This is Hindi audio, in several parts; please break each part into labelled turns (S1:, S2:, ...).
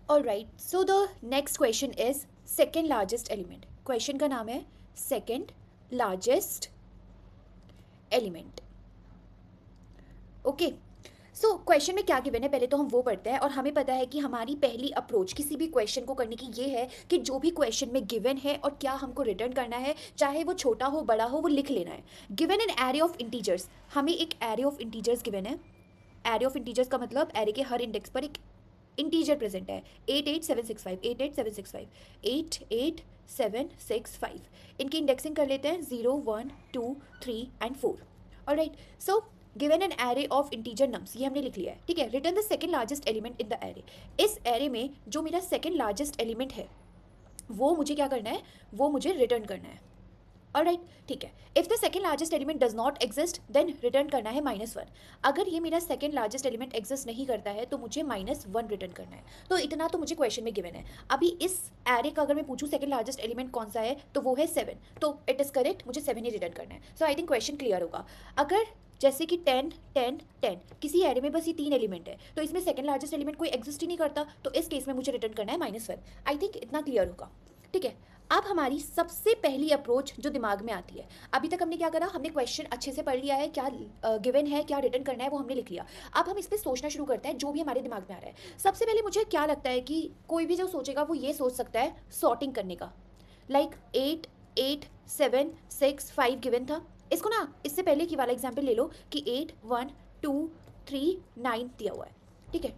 S1: Alright, so the next question is second largest element. Question का नाम है second largest element. Okay, so question में क्या गिवन है पहले तो हम वो पढ़ते हैं। और हमें पता है कि हमारी पहली अप्रोच किसी भी क्वेश्चन को करने की ये है कि जो भी क्वेश्चन में गिवन है और क्या हमको रिटर्न करना है, चाहे वो छोटा हो बड़ा हो, वो लिख लेना है। Given an array of integers, हमें एक एरे ऑफ इंटीजर्स गिवन है। एरे ऑफ इंटीजर्स का मतलब एरे के हर इंडेक्स पर एक इंटीजर प्रेजेंट है। 88765 88765 88765। इनकी इंडेक्सिंग कर लेते हैं 0 1 2 3 and 4। Alright, so given an array of integer nums, ये हमने लिख लिया है। ठीक है, return the second largest element in the array. इस एरे में जो मेरा सेकंड लार्जेस्ट एलिमेंट है वो मुझे क्या करना है, वो मुझे रिटर्न करना है। ऑलराइट, ठीक है। If the second largest element does not exist then return करना है -1। अगर ये मेरा सेकंड लार्जेस्ट एलिमेंट एग्जिस्ट नहीं करता है तो मुझे -1 रिटर्न करना है। तो इतना तो मुझे क्वेश्चन में गिवन है। अभी इस एरे का अगर मैं पूछूं सेकंड लार्जेस्ट एलिमेंट कौन सा है तो वो है 7, तो इट इज करेक्ट, मुझे 7 ही रिटर्न करना है। सो आई थिंक क्वेश्चन क्लियर होगा। अगर जैसे कि 10 10 10 किसी एरे में बस ये 3 एलिमेंट है तो इसमें सेकंड लार्जेस्ट एलिमेंट कोई एग्जिस्ट ही नहीं करता, तो इस केस में मुझे रिटर्न करना है -1। आई थिंक इतना क्लियर होगा। ठीक है, अब हमारी सबसे पहली अप्रोच जो दिमाग में आती है, अभी तक हमने क्या करा, हमने क्वेश्चन अच्छे से पढ़ लिया है, क्या गिवन है, क्या रिटर्न करना है वो हमने लिख लिया। अब हम इस पर सोचना शुरू करते हैं जो भी हमारे दिमाग में आ रहा है। सबसे पहले मुझे क्या लगता है कि कोई भी जो सोचेगा वो ये सोच सकता है सॉर्टिंग करने का। लाइक 8 8 7 6 5 गिवन था, इसको ना इससे पहले की वाला एग्जाम्पल ले लो कि 8 1 2 3 9 दिया हुआ है। ठीक है,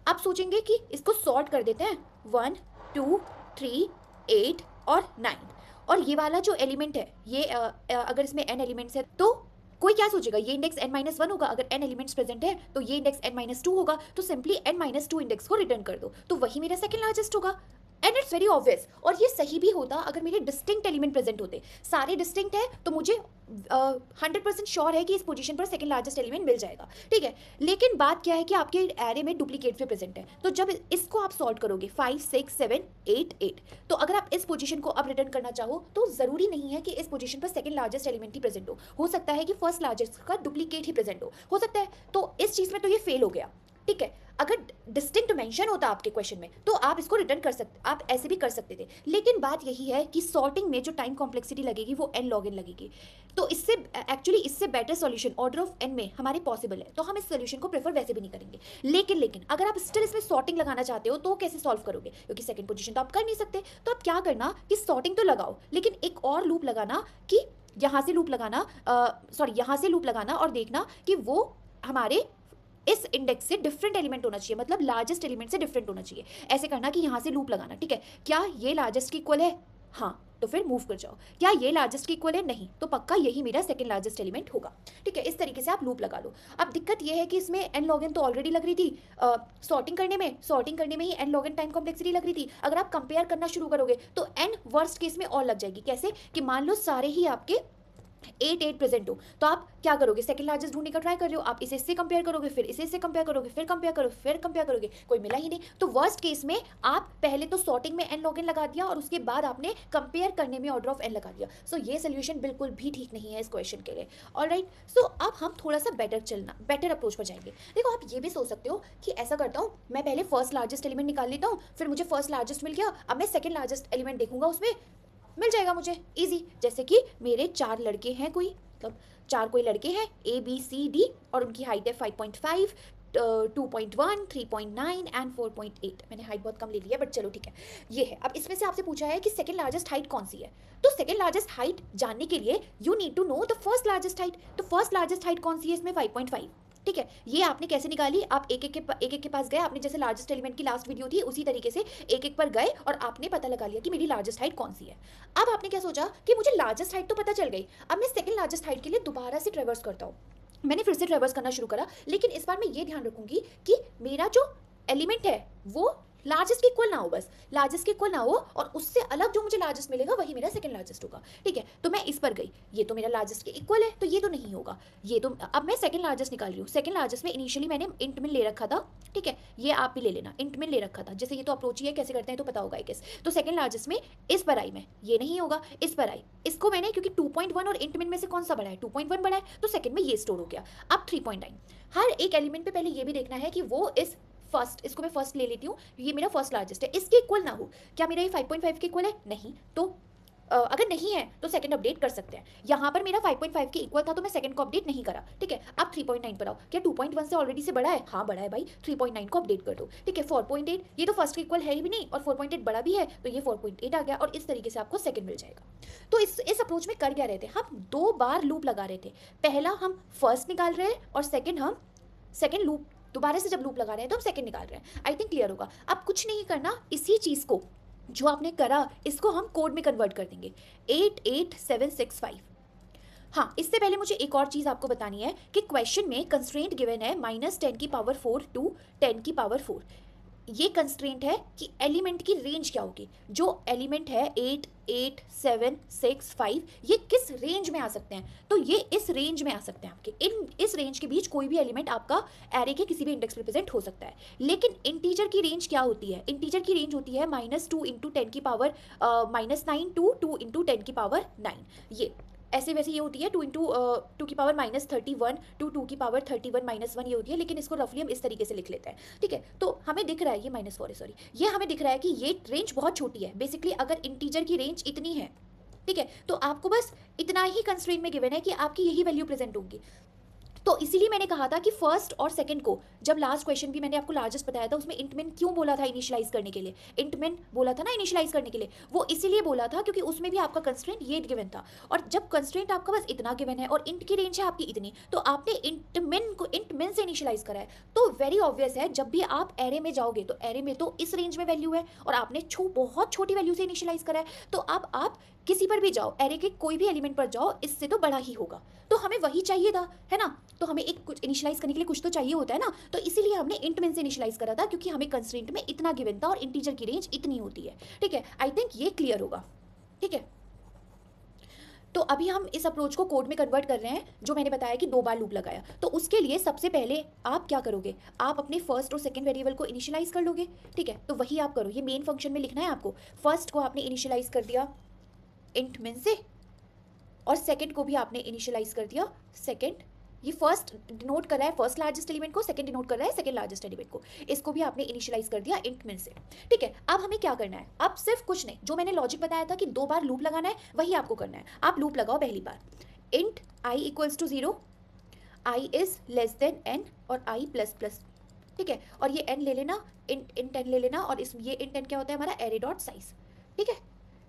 S1: अब सोचेंगे कि इसको सॉर्ट कर देते हैं 1 2 3 8 और 9। और ये वाला जो एलिमेंट है ये अगर इसमें n एलिमेंट्स है तो कोई क्या सोचेगा, ये इंडेक्स n-1 होगा। अगर n एलिमेंट्स प्रेजेंट है तो ये इंडेक्स n-2 होगा, तो सिंपली n-2 इंडेक्स को रिटर्न कर दो, तो वही मेरा सेकंड लार्जेस्ट होगा। एंड इट्स वेरी ऑब्वियस, और ये सही भी होता अगर मेरे डिस्टिंक्ट एलिमेंट प्रेजेंट होते। सारे डिस्टिंक्ट है तो मुझे 100% श्योर है कि इस पोजीशन पर सेकंड लार्जेस्ट एलिमेंट मिल जाएगा। ठीक है, लेकिन बात क्या है कि आपके एरे में डुप्लीकेट भी प्रेजेंट है, तो जब इसको आप सॉल्व करोगे 5 6 7 8 8, तो अगर आप इस पोजीशन को अब रिटर्न करना चाहो तो जरूरी नहीं है कि इस पोजीशन पर सेकंड लार्जेस्ट एलिमेंट ही प्रेजेंट हो सकता है कि फर्स्ट लार्जेस्ट का डुप्लीकेट ही प्रेजेंट हो सकता है। तो इस चीज में तो ये फेल हो गया। ठीक है, अगर डिस्टिंक्ट मेंशन होता आपके क्वेश्चन में तो आप इसको रिटर्न कर सकते, आप ऐसे भी कर सकते थे। लेकिन बात यही है कि सॉर्टिंग में जो टाइम कॉम्प्लेक्सिटी लगेगी वो n log n लगेगी, तो इससे एक्चुअली इससे better solution order of n में हमारे पॉसिबल है, तो हम इस सॉल्यूशन को प्रेफर वैसे भी नहीं करेंगे। लेकिन अगर आप स्टिल इसमें सॉर्टिंग लगाना चाहते हो तो कैसे सॉल्व करोगे, क्योंकि सेकंड पोजीशन तो आप कर नहीं सकते। तो आप क्या करना कि सॉर्टिंग तो लगाओ, लेकिन एक और लूप लगाना कि यहाँ से लूप लगाना, यहाँ से लूप लगाना और देखना कि वो हमारे इस इंडेक्स से डिफरेंट एलिमेंट होना चाहिए, मतलब लार्जेस्ट एलिमेंट से डिफरेंट होना चाहिए। ऐसे करना कि यहाँ से लूप लगाना। ठीक है, क्या ये लार्जेस्ट की इक्वल है, हाँ तो फिर मूव कर जाओ। क्या ये लार्जेस्ट की इक्वल है, नहीं, तो पक्का यही मेरा सेकंड लार्जेस्ट एलिमेंट होगा। ठीक है, इस तरीके से आप लूप लगा लो। अब दिक्कत ये है कि इसमें n log n तो ऑलरेडी लग रही थी, सॉर्टिंग करने में ही n log n time complexity लग रही थी। अगर आप कंपेयर करना शुरू करोगे तो n वर्स्ट केस में और लग जाएगी। कैसे कि मान लो सारे ही आपके 8 8 प्रेजेंट हो, तो आप क्या करोगे, सेकंड लार्जेस्ट ढूंढने का ट्राई कर रहे हो, आप इसे इससे कंपेयर करोगे, फिर इसे इससे कंपेयर करोगे, फिर कंपेयर करोगे, कोई मिला ही नहीं। तो वर्स्ट केस में आप पहले तो सॉर्टिंग में n log n लगा दिया और उसके बाद आपने कंपेयर करने में ऑर्डर ऑफ n लगा दिया। सो ये सोल्यूशन बिल्कुल भी ठीक नहीं है इस क्वेश्चन के लिए। ऑलराइट, सो अब हम थोड़ा सा बेटर अप्रोच पर जाएंगे। देखो, आप ये भी सोच सकते हो कि ऐसा करता हूँ, मैं पहले फर्स्ट लार्जेस्ट एलिमेंट निकाल लेता हूँ, फिर मुझे फर्स्ट लार्जेस्ट मिल गया, अब मैं सेकंड लार्जेस्ट एलिमेंट देखूंगा, उसमें मिल जाएगा मुझे इजी। जैसे कि मेरे 4 लड़के हैं, कोई मतलब 4 कोई लड़के हैं ABCD और उनकी हाइट है 5.5 2.1 3.9 एंड 4.8। मैंने हाइट बहुत कम ले लिया बट चलो ठीक है, ये है। अब इसमें से आपसे पूछा है कि सेकंड लार्जेस्ट हाइट कौन सी है, तो सेकंड लार्जेस्ट हाइट जानने के लिए you need to know the first largest height. तो फर्स्ट लार्जेस्ट हाइट कौन सी है इसमें, 5.5। ठीक है, ये आपने कैसे निकाली, आप एक एक के पास गए, आपने जैसे लार्जेस्ट एलिमेंट की लास्ट वीडियो थी उसी तरीके से एक पर गए और आपने पता लगा लिया कि मेरी लार्जेस्ट हाइट कौन सी है। अब आपने क्या सोचा कि मुझे लार्जेस्ट हाइट तो पता चल गई, अब मैं सेकंड लार्जेस्ट हाइट के लिए दोबारा से ट्रेवर्स करता हूँ। मैंने फिर से ट्रेवर्स करना शुरू करा, लेकिन इस बार मैं ये ध्यान रखूंगी कि मेरा जो एलिमेंट है वो लार्जेस्ट के इक्वल ना हो, बस लार्जेस्ट के इक्वल ना हो, और उससे अलग जो मुझे लार्जेस्ट मिलेगा वही मेरा सेकंड लार्जेस्ट होगा। ठीक है, तो मैं इस पर गई, ये तो मेरा लार्जेस्ट के इक्वल है तो ये तो नहीं होगा, ये तो अब मैं सेकंड लार्जेस्ट निकाल रही हूँ। सेकंड लार्जेस्ट में इनिशियली मैंने इंट मिन ले रखा था। ठीक है, ये आप भी ले लेना, इंट मिन ले रखा था। जैसे ये तो अप्रोच ही है, कैसे करते हैं तो पता होगा इस। तो सेकंड लार्जेस्ट में इस पर आई मैं, ये नहीं होगा, इस पर आई, इसको मैंने क्योंकि 2.1 और इंट मिन में से कौन सा बड़ा है, 2.1 बड़ा है, तो सेकंड में ये स्टोर हो गया। अब 3.9, हर एक एलिमेंट पे पहले ये भी देखना है कि वो इस फर्स्ट, इसको मैं फर्स्ट ले लेती हूँ, ये मेरा फर्स्ट लार्जेस्ट है, इसके इक्वल ना हो, क्या मेरा ये 5.5 के इक्वल है? नहीं, तो अगर नहीं है तो सेकंड अपडेट कर सकते हैं। यहाँ पर मेरा 5.5 के इक्वल था तो मैं सेकंड को अपडेट नहीं करा, ठीक है। अब 3.9 पर आओ, क्या 2.1 से ऑलरेडी से बड़ा है? हाँ बड़ा है भाई, 3.9 को अपडेट कर दो, ठीक है। 4.8 ये तो फर्स्ट के इक्वल है ही भी नहीं, और 4.8 बड़ा भी है तो ये 4.8 आ गया, और इस तरीके से आपको सेकंड मिल जाएगा। तो इस अप्रोच में कर क्या रहे थे हम? 2 बार लूप लगा रहे थे। पहला हम फर्स्ट निकाल रहे हैं और सेकेंड हम सेकेंड लूप, दोबारा से जब लूप लगा रहे हैं तो हम सेकेंड निकाल रहे हैं। आई थिंक क्लियर होगा। अब कुछ नहीं करना, इसी चीज़ को जो आपने करा इसको हम कोड में कन्वर्ट कर देंगे, 88765। हाँ, इससे पहले मुझे एक और चीज़ आपको बतानी है कि क्वेश्चन में कंस्ट्रेंट गिवन है -10⁴ टू 10⁴। ये कंस्ट्रेंट है कि एलिमेंट की रेंज क्या होगी। जो एलिमेंट है 8, 8, 7, 6, 5, ये किस रेंज में आ सकते हैं? तो ये इस रेंज में आ सकते हैं आपके। इस रेंज के बीच कोई भी एलिमेंट आपका एरे के किसी भी इंडेक्स पर प्रेजेंट हो सकता है। लेकिन इंटीजर की रेंज क्या होती है? इंटीजर की रेंज होती है -2 × 10⁻⁹ टू 2 × 10⁻9। ये ऐसे वैसे ये होती है 2 × 2⁻31 टू 2⁻31 -1 ये होती है, लेकिन इसको रफली हम इस तरीके से लिख लेते हैं, ठीक है। तो हमें दिख रहा है ये -4 है, सॉरी, ये हमें दिख रहा है कि ये रेंज बहुत छोटी है। बेसिकली अगर इंटीजर की रेंज इतनी है, ठीक है, तो आपको बस इतना ही कंस्ट्रेंट में गिवन है कि आपकी यही वैल्यू प्रेजेंट होगी। तो इसीलिए मैंने कहा था कि फर्स्ट और सेकंड को, जब लास्ट क्वेश्चन भी मैंने आपको लार्जेस्ट बताया था, उसमें इंटमिन क्यों बोला था इनिशियलाइज करने के लिए? इंटमिन बोला था ना इनिशियलाइज करने के लिए, वो इसीलिए बोला था क्योंकि उसमें भी आपका कंस्ट्रेंट ये गिवन था। और जब कंस्ट्रेंट आपका बस इतना गिवन है और इंट की रेंज है आपकी इतनी, तो आपने इंटमिन से इनिशियलाइज करा है। तो वेरी ऑब्वियस है, जब भी आप एरे में जाओगे तो एरे में तो इस रेंज में वैल्यू है और आपने बहुत छोटी वैल्यू से इनिशियलाइज करा है, तो अब आप किसी पर भी जाओ, एरे के कोई भी एलिमेंट पर जाओ, इससे तो बड़ा ही होगा। तो हमें वही चाहिए था, है ना। तो हमें एक कुछ इनिशियलाइज करने के लिए कुछ तो चाहिए होता है ना, तो इसीलिए हमने इंटमिन से इनिशियलाइज करा था, क्योंकि हमें कंस्ट्रेंट में इतना गिवन था और इंटीजर की रेंज इतनी होती है, ठीक है। आई थिंक ये क्लियर होगा, ठीक है। तो अभी हम इस अप्रोच को कोड में कन्वर्ट कर रहे हैं, जो मैंने बताया कि 2 बार लूप लगाया। तो उसके लिए सबसे पहले आप क्या करोगे? आप अपने फर्स्ट और सेकंड वेरिएबल को इनिशियलाइज कर लोगे, ठीक है। तो वही आप करो, ये मेन फंक्शन में लिखना है आपको। फर्स्ट को आपने इनिशियलाइज कर दिया इंटमिन से, और सेकंड को भी आपने इनिशियलाइज कर दिया सेकंड। ये फर्स्ट डिनोट कर रहा है फर्स्ट लार्जेस्ट एलिमेंट को, सेकंड डिनोट कर रहा है सेकंड लार्जेस्ट एलिमेंट को। इसको भी आपने इनिशियलाइज कर दिया इंटमिन से, ठीक है। अब हमें क्या करना है? अब सिर्फ कुछ नहीं, जो मैंने लॉजिक बताया था कि 2 बार लूप लगाना है, वही आपको करना है। आप लूप लगाओ पहली बार, int i = 0, i is less than n और i ++, ठीक है। और ये n ले लेना, इंट n ले लेना, और इस ये इंट n क्या होता है हमारा? एरे डॉट साइज, ठीक है,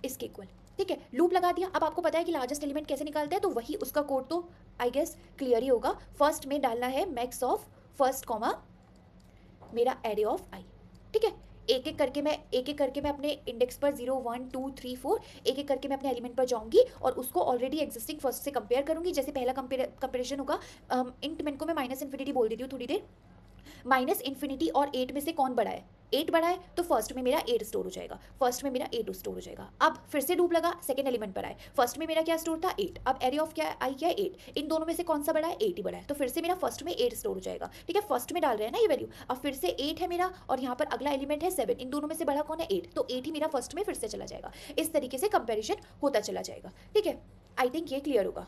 S1: इसके इक्वल, ठीक है। लूप लगा दिया। अब आपको पता है कि लार्जेस्ट एलिमेंट कैसे निकालते हैं, तो वही उसका कोड तो आई गेस क्लियर ही होगा। फर्स्ट में डालना है मैक्स ऑफ फर्स्ट कॉमा मेरा एरे ऑफ आई, ठीक है। एक एक करके मैं अपने इंडेक्स पर 0, 1, 2, 3, 4 एक एक करके मैं अपने एलिमेंट पर जाऊंगी और उसको ऑलरेडी एग्जिस्टिंग फर्स्ट से कंपेयर करूंगी। जैसे पहला कंपेरिजन होगा, इंटमिन को मैं -∞ बोल देती हूँ थोड़ी देर। -∞ और 8 में से कौन बड़ा है? 8 बड़ा है, तो फर्स्ट में मेरा 8 स्टोर हो जाएगा, फर्स्ट में मेरा 8 स्टोर हो जाएगा। अब फिर से लूप लगा, सेकंड एलिमेंट पर आए, फर्स्ट में मेरा क्या स्टोर था? 8। अब एरे ऑफ क्या आई क्या है? 8। इन दोनों में से कौन सा बड़ा है? 8 ही बड़ा है, तो फिर से मेरा फर्स्ट में 8 स्टोर हो जाएगा, ठीक है। फर्स्ट में डाल रहे हैं ना ये वैल्यू। अब फिर से 8 है मेरा, और यहाँ पर अगला एलिमेंट है 7। इन दोनों में से बड़ा कौन है? 8, तो 8 ही मेरा फर्स्ट में फिर से चला जाएगा। इस तरीके से कंपेरिजन होता चला जाएगा, ठीक है। आई थिंक ये क्लियर होगा।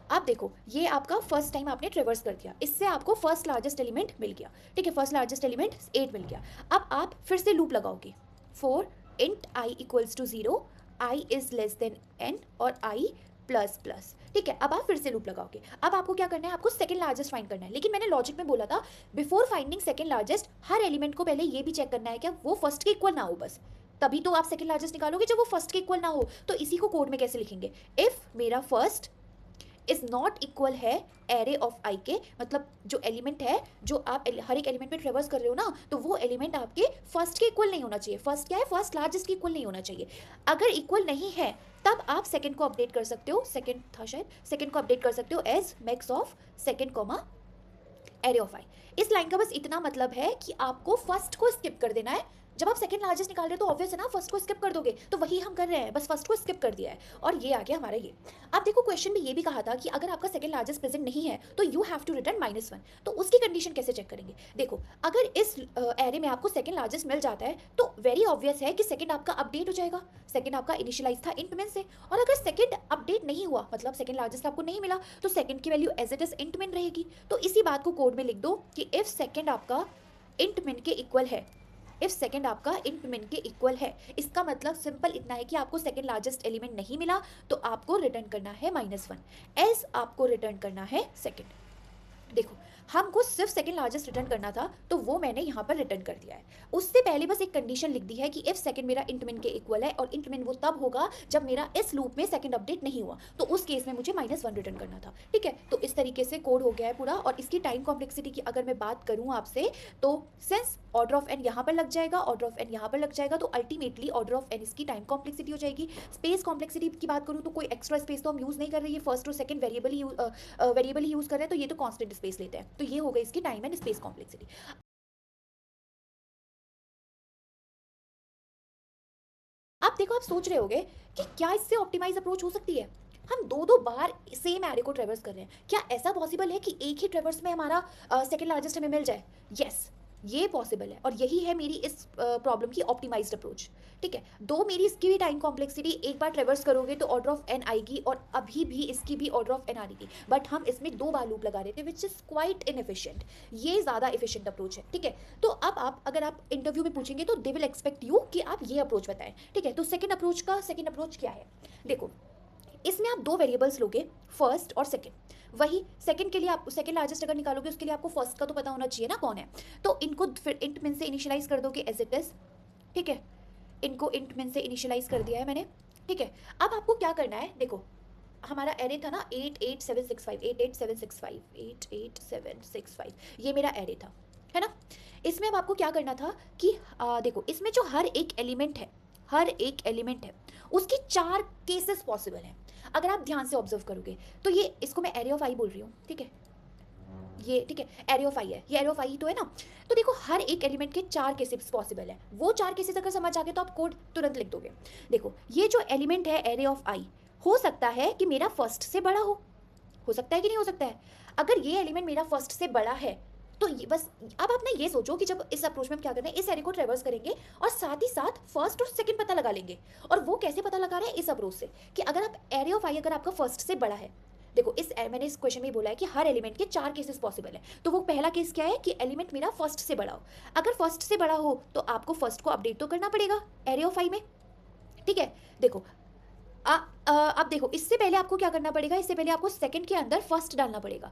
S1: अब देखो, ये आपका फर्स्ट टाइम आपने ट्रेवर्स कर दिया, इससे आपको फर्स्ट लार्जेस्ट एलिमेंट मिल गया, ठीक है। फर्स्ट लार्जेस्ट एलिमेंट 8 मिल गया। अब आप फिर से लूप लगाओगे, for int i = 0, i is less than n और i ++, ठीक है। अब आप फिर से लूप लगाओगे। अब आपको क्या करना है? आपको सेकंड लार्जेस्ट फाइंड करना है। लेकिन मैंने लॉजिक में बोला था, बिफोर फाइंडिंग सेकंड लार्जेस्ट, हर एलिमेंट को पहले ये भी चेक करना है क्या वो फर्स्ट के इक्वल ना हो, बस तभी तो आप सेकंड लार्जेस्ट निकालोगे। जब वो फर्स्ट के इक्वल ना हो, तो इसी को कोड में कैसे लिखेंगे? इफ मेरा फर्स्ट इज नॉट इक्वल है एरे ऑफ आई के, मतलब जो एलिमेंट है, जो आप हर एक एलिमेंट में ट्रेवर्स कर रहे हो ना, तो वो एलिमेंट आपके फर्स्ट के इक्वल नहीं होना चाहिए। फर्स्ट क्या है? फर्स्ट लार्जेस्ट के इक्वल नहीं होना चाहिए। अगर इक्वल नहीं है, तब आप सेकंड को अपडेट कर सकते हो, सेकंड था शायद, सेकंड को अपडेट कर सकते हो as max of second comma array of i. इस लाइन का बस इतना मतलब है कि आपको फर्स्ट को स्किप कर देना है। जब आप सेकंड लार्जेस्ट निकाल रहे हो तो ऑब्वियस है ना, फर्स्ट को स्किप कर दोगे, तो वही हम कर रहे हैं, बस फर्स्ट को स्किप कर दिया है और ये आ गया हमारा ये। अब देखो, क्वेश्चन में ये भी कहा था कि अगर आपका सेकंड लार्जेस्ट प्रेजेंट नहीं है तो यू हैव टू रिटर्न -1। तो उसकी कंडीशन कैसे चेक करेंगे? देखो, अगर इस एरे में आपको सेकंड लार्जेस्ट मिल जाता है तो वेरी ऑब्वियस है कि सेकंड आपका अपडेट हो जाएगा। सेकंड आपका इनिशियलाइज था इंटमिन से, और अगर सेकंड अपडेट नहीं हुआ, मतलब सेकंड लार्जेस्ट आपको नहीं मिला, तो सेकंड की वैल्यू एज इट इज इंटमिन रहेगी। तो इसी बात को कोड में लिख दो कि इफ सेकंड आपका इंट मिन के इक्वल है, इफ सेकंड आपका इंट मिन के इक्वल है, इसका मतलब सिंपल इतना है कि आपको सेकंड लार्जेस्ट एलिमेंट नहीं मिला तो आपको रिटर्न करना है -1, एल्स आपको रिटर्न करना है सेकंड। देखो हमको सिर्फ सेकंड लार्जेस्ट रिटर्न करना था तो वो मैंने यहाँ पर रिटर्न कर दिया है। उससे पहले बस एक कंडीशन लिख दी है कि इफ सेकंड मेरा इंट मिन के इक्वल है, और इंट मिन वो तब होगा जब मेरा इस लूप में सेकंड अपडेट नहीं हुआ, तो उस केस में मुझे -1 रिटर्न करना था। ठीक है, तो इस तरीके से कोड हो गया है पूरा। और इसकी टाइम कॉम्प्लेक्सिटी की अगर मैं बात करूँ आपसे, तो सिंस ऑर्डर ऑफ एन यहाँ पर लग जाएगा, ऑर्डर ऑफ एन यहाँ पर लग जाएगा, तो अल्टीमेटली ऑर्डर ऑफ एन इसकी टाइम कॉम्प्लेक्सिटी हो जाएगी। स्पेस कॉम्प्लेक्सिटी की बात करूँ तो कोई एक्स्ट्रा स्पेस तो हम यूज़ नहीं कर रहे हैं, फर्स्ट और सेकंड वेरिएबल ही यूज़ कर रहे हैं, तो ये तो कॉन्स्टेंट स्पेस लेते हैं, तो ये हो गई इसकी टाइम एंड स्पेस कॉम्प्लेक्सिटी। अब देखो, आप सोच रहे होगे कि क्या इससे ऑप्टिमाइज अप्रोच हो सकती है? हम दो बार सेम एरे को ट्रेवर्स कर रहे हैं, क्या ऐसा पॉसिबल है कि एक ही ट्रेवर्स में हमारा सेकंड लार्जेस्ट हमें मिल जाए? यस, ये पॉसिबल है, और यही है मेरी इस प्रॉब्लम की ऑप्टिमाइज्ड अप्रोच। ठीक है, दो मेरी इसकी भी टाइम कॉम्प्लेक्सिटी, एक बार ट्रेवर्स करोगे तो ऑर्डर ऑफ एन आएगी, और अभी भी इसकी भी ऑर्डर ऑफ एन आ रही थी, बट हम इसमें दो बार लूप लगा रहे थे, विच इज़ क्वाइट इनएफिशिएंट। ये ज़्यादा एफिशिएंट अप्रोच है। ठीक है, तो अब आप अगर आप इंटरव्यू में पूछेंगे तो दे विल एक्सपेक्ट यू कि आप ये अप्रोच बताएं। ठीक है, तो सेकेंड अप्रोच क्या है? देखो, इसमें आप दो वेरिएबल्स लोगे, फर्स्ट और सेकंड। वही सेकंड के लिए आप सेकंड लार्जेस्ट अगर निकालोगे, उसके लिए आपको फर्स्ट का तो पता होना चाहिए ना कौन है, तो इनको फिर इंट मिन से इनिशियलाइज कर दोगे एज इट इज। ठीक है, इनको इंट मिन से इनिशियलाइज कर दिया है मैंने। ठीक है, अब आपको क्या करना है, देखो हमारा एरे था ना 88765, 88765, 88765, ये मेरा एरे था, है ना। इसमें अब आपको क्या करना था कि देखो इसमें जो हर एक एलिमेंट है उसकी 4 केसेस पॉसिबल हैं। अगर आप ध्यान से ऑब्जर्व करोगे तो ये, इसको मैं एरे ऑफ आई बोल रही हूँ। ठीक है, ये ठीक है, एरे ऑफ आई है, ये एरे ऑफ आई तो है ना। तो देखो हर एक एलिमेंट के 4 केसेस पॉसिबल है, वो 4 केसेस अगर समझ आ गए तो आप कोड तुरंत लिख दोगे। देखो ये जो एलिमेंट है एरे ऑफ आई, हो सकता है कि मेरा फर्स्ट से बड़ा हो सकता है कि नहीं हो सकता है? अगर ये एलिमेंट मेरा फर्स्ट से बड़ा है तो ये बस, अब आप ना ये सोचो कि जब इस अप्रोच में हम क्या करते हैं, इस एरे को ट्रेवर्स करेंगे और साथ ही साथ फर्स्ट और सेकंड पता लगा लेंगे। और वो कैसे पता लगा रहे हैं? इस अप्रोच से कि अगर आप एरे ऑफ आई अगर आपका फर्स्ट से बड़ा है, देखो मैंने इस क्वेश्चन में बोला है कि हर एलिमेंट के 4 केसेस पॉसिबल है, तो वो पहला केस क्या है कि एलिमेंट मेरा फर्स्ट से बड़ा हो। अगर फर्स्ट से बड़ा हो तो आपको फर्स्ट को अपडेट तो करना पड़ेगा एरे ऑफ आई में। ठीक है, देखो अब देखो इससे पहले आपको क्या करना पड़ेगा, इससे पहले आपको सेकंड के अंदर फर्स्ट डालना पड़ेगा।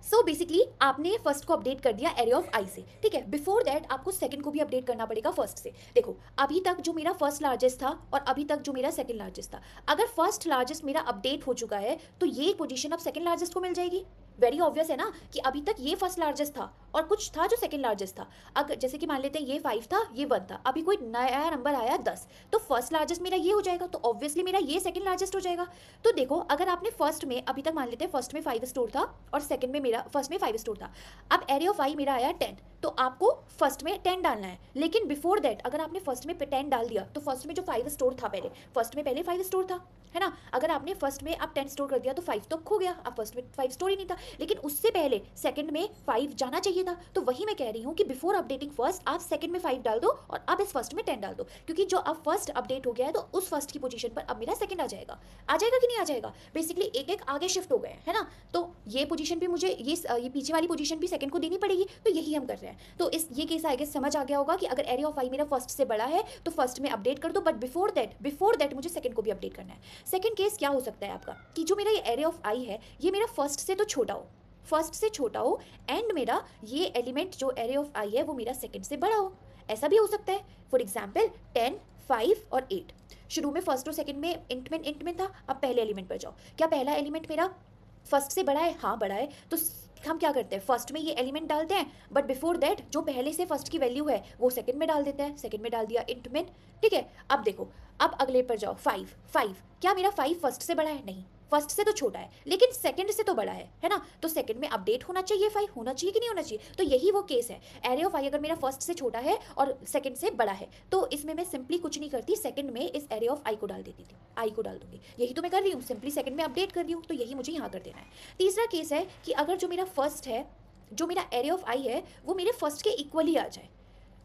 S1: सो बेसिकली आपने फर्स्ट को अपडेट कर दिया एरे ऑफ आई से। ठीक है, बिफोर दैट आपको सेकंड को भी अपडेट करना पड़ेगा फर्स्ट से। देखो अभी तक जो मेरा फर्स्ट लार्जेस्ट था और अभी तक जो मेरा सेकंड लार्जेस्ट था, अगर फर्स्ट लार्जेस्ट मेरा अपडेट हो चुका है तो ये पोजीशन अब सेकंड लार्जेस्ट को मिल जाएगी। वेरी ऑब्वियस है ना कि अभी तक ये फर्स्ट लार्जेस्ट था और कुछ था जो सेकंड लार्जेस्ट था। अगर जैसे कि मान लेते हैं ये 5 था, ये 1 था, अभी कोई नया नंबर आया 10, तो फर्स्ट लार्जेस्ट मेरा ये हो जाएगा, तो ऑब्वियसली मेरा ये सेकंड लार्जेस्ट हो जाएगा। तो देखो अगर आपने फर्स्ट में, अभी तक मान लेते हैं फर्स्ट में 5 स्टोर था और सेकंड में मेरा, फर्स्ट में 5 स्टोर था, अब एरे ऑफ आई मेरा आया 10, तो आपको फर्स्ट में 10 डालना है। लेकिन बिफोर दैट अगर आपने फर्स्ट में 10 डाल दिया तो फर्स्ट में जो 5 स्टोर था, पहले फर्स्ट में पहले 5 स्टोर था, है ना। अगर आपने फर्स्ट में अब 10 स्टोर कर दिया तो 5 तो खो गया, अब फर्स्ट में 5 स्टोर ही नहीं था, लेकिन उससे पहले सेकंड में 5 जाना चाहिए था। तो वही मैं कह रही हूँ कि बिफोर अपडेटिंग फर्स्ट आप सेकंड में 5 डाल दो और अब इस फर्स्ट में 10 डाल दो, क्योंकि जो अब फर्स्ट अपडेट हो गया है तो उस फर्स्ट की पोजीशन पर अब मेरा सेकंड आ जाएगा कि नहीं आ जाएगा? बेसिकली एक एक आगे शिफ्ट हो गए, है ना। तो ये पोजीशन भी मुझे, ये पीछे वाली पोजीशन भी सेकंड को देनी पड़ेगी, तो यही हम कर रहे हैं। तो इस ये केस आई गेस समझ आ गया होगा कि अगर एरे ऑफ आई मेरा फर्स्ट से बड़ा है तो फर्स्ट में अपडेट कर दो, बट बिफोर दैट मुझे सेकंड को भी अपडेट करना है। सेकंड केस क्या हो सकता है आपका कि जो मेरा ये एरे ऑफ आई है ये मेरा फर्स्ट से तो छोटा हो, एंड मेरा ये एलिमेंट जो एरे ऑफ आई है वो मेरा सेकंड से बड़ा हो, ऐसा भी हो सकता है। फॉर एग्जाम्पल 10, 5 और 8, शुरू में फर्स्ट और सेकंड में इंट में था, अब पहले एलिमेंट पर जाओ, क्या पहला एलिमेंट मेरा फर्स्ट से बड़ा है? हाँ बड़ा है। तो हम क्या करते हैं, फर्स्ट में ये एलिमेंट डालते हैं, बट बिफोर दैट जो पहले से फर्स्ट की वैल्यू है वो सेकंड में डाल देते हैं, सेकंड में डाल दिया इंट में। ठीक है, अब देखो, अब अगले पर जाओ, 5, क्या मेरा 5 फर्स्ट से बड़ा है? नहीं, फर्स्ट से तो छोटा है, लेकिन सेकंड से तो बड़ा है ना। तो सेकंड में अपडेट होना चाहिए, 5 होना चाहिए कि नहीं होना चाहिए? तो यही वो केस है, एरे ऑफ आई अगर मेरा फर्स्ट से छोटा है और सेकंड से बड़ा है तो इसमें मैं सिंपली कुछ नहीं करती, सेकंड में इस एरे ऑफ आई को डाल देती थी, आई को डाल दूंगी। यही तो मैं कर रही हूँ, सिंपली सेकंड में अपडेट कर रही हूँ, तो यही मुझे यहाँ कर देना है। तीसरा केस है कि अगर जो मेरा फर्स्ट है, जो मेरा एरे ऑफ आई है वो मेरे फर्स्ट के इक्वली आ जाए,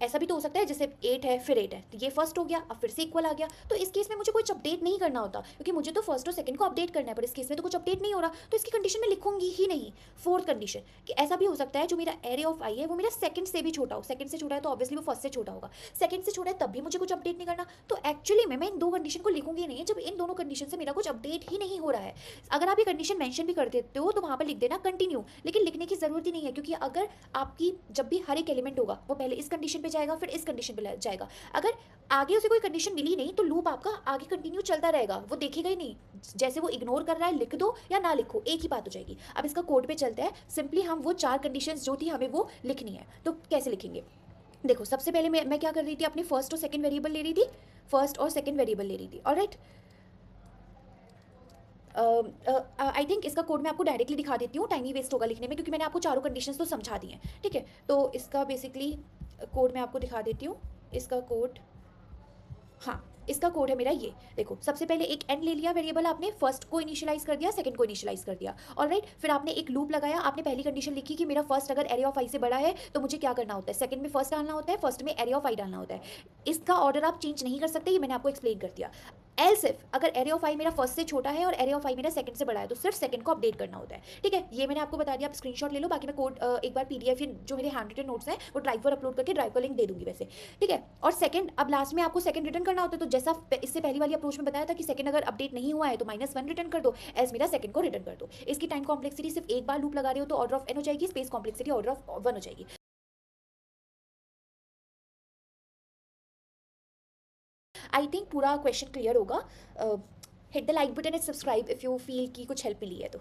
S1: ऐसा भी तो हो सकता है जैसे 8 है फिर 8 है, तो ये फर्स्ट हो गया, अब फिर से इक्वल आ गया। तो इस केस में मुझे कुछ अपडेट नहीं करना होता, क्योंकि मुझे तो फर्स्ट और सेकंड को अपडेट करना है, पर इस केस में तो कुछ अपडेट नहीं हो रहा, तो इसकी कंडीशन मैं लिखूंगी ही नहीं। फोर्थ कंडीशन कि ऐसा भी हो सकता है जो मेरा एरे ऑफ आई है वो मेरा सेकंड से भी छोटा हो। सेकंड से छोटा है तो ऑब्वियसली वो फर्स्ट से छोटा होगा, सेकंड से छोटा है तब भी मुझे कुछ अपडेट नहीं करना। तो एक्चुअली मैं इन दो कंडीशन को लिखूंगी नहीं जब इन दोनों कंडीशन से मेरा कुछ अपडेट ही नहीं हो रहा है। अगर आप ये कंडीशन मेंशन भी कर देते हो तो वहां पर लिख देना कंटिन्यू, लेकिन लिखने की जरूरत ही नहीं है, क्योंकि अगर आपकी जब भी हर एक एलिमेंट होगा वो पहले इस कंडीशन पे जाएगा फिर इस कंडीशन पे जाएगा। अगर आगे उसे कोई कंडीशन मिली नहीं तो लूप आपका आगे कंटिन्यू चलता रहेगा, वो देखेगा ही नहीं। जैसे वो इग्नोर कर रहा है, लिख दो या ना लिखो एक ही बात हो जाएगी। अब इसका कोड पे चलते हैं। सिंपली हम वो 4 कंडीशंस जो थी हमें वो लिखनी है, तो कैसे लिखेंगे? देखो सबसे पहले मैं क्या कर रही थी, अपनी फर्स्ट और सेकंड वेरिएबल ले रही थी, फर्स्ट और सेकंड वेरिएबल ले रही थी। ऑलराइट, आई थिंक इसका कोड मैं आपको डायरेक्टली दिखा देती हूँ, टाइम ही वेस्ट होगा लिखने में, क्योंकि मैंने आपको चारों कंडीशंस तो समझा दी हैं। ठीक है, तो इसका बेसिकली कोड मैं आपको दिखा देती हूँ। इसका कोड, हाँ इसका कोड है मेरा ये। देखो सबसे पहले एक एन ले लिया वेरिएबल आपने, फर्स्ट को इनिशियलाइज कर दिया, सेकंड को इनिशियलाइज कर दिया। ऑलराइट, फिर आपने एक लूप लगाया, आपने पहली कंडीशन लिखी कि मेरा फर्स्ट अगर एरे ऑफ आई से बड़ा है तो मुझे क्या करना होता है, सेकंड में फर्स्ट डालना होता है, फर्स्ट में एरे ऑफ आई डालना होता है। इसका ऑर्डर आप चेंज नहीं कर सकते, ये मैंने आपको एक्सप्लेन कर दिया। एल्स इफ अगर एरे ऑफ आई मेरा फर्स्ट से छोटा है और एरे ऑफ आई मेरा सेकंड से बड़ा है तो सिर्फ सेकंड को अपडेट करना होता है। ठीक है, ये मैंने आपको बता दिया, आप स्क्रीनशॉट ले लो। बाकी मैं कोड एक बार पीडीएफ जो मेरे हैंड रिटन नोट्स हैं वो ड्राइव पर अपलोड करके ड्राइव का लिंक दे दूंगी वैसे। ठीक है, और सेकंड अब लास्ट में आपको सेकंड रिटर्न करना होता है, तो जैसा इससे पहली वाली अप्रोच में बताया था कि सेकंड अगर अपडेट नहीं हुआ है तो -1 रिटर्न कर दो, एज मेरा सेकंड को रिटर्न कर दो। इसकी टाइम कॉम्प्लेक्सिटी सिर्फ एक बार लूप लगा रहे हो तो ऑर्डर ऑफ एन हो जाएगी, स्पेस कॉम्प्लेक्सिटी ऑर्डर ऑफ 1 हो जाएगी। आई थिंक पूरा क्वेश्चन क्लियर होगा। Hit the like button and subscribe if you feel कि कुछ हेल्प मिली है तो।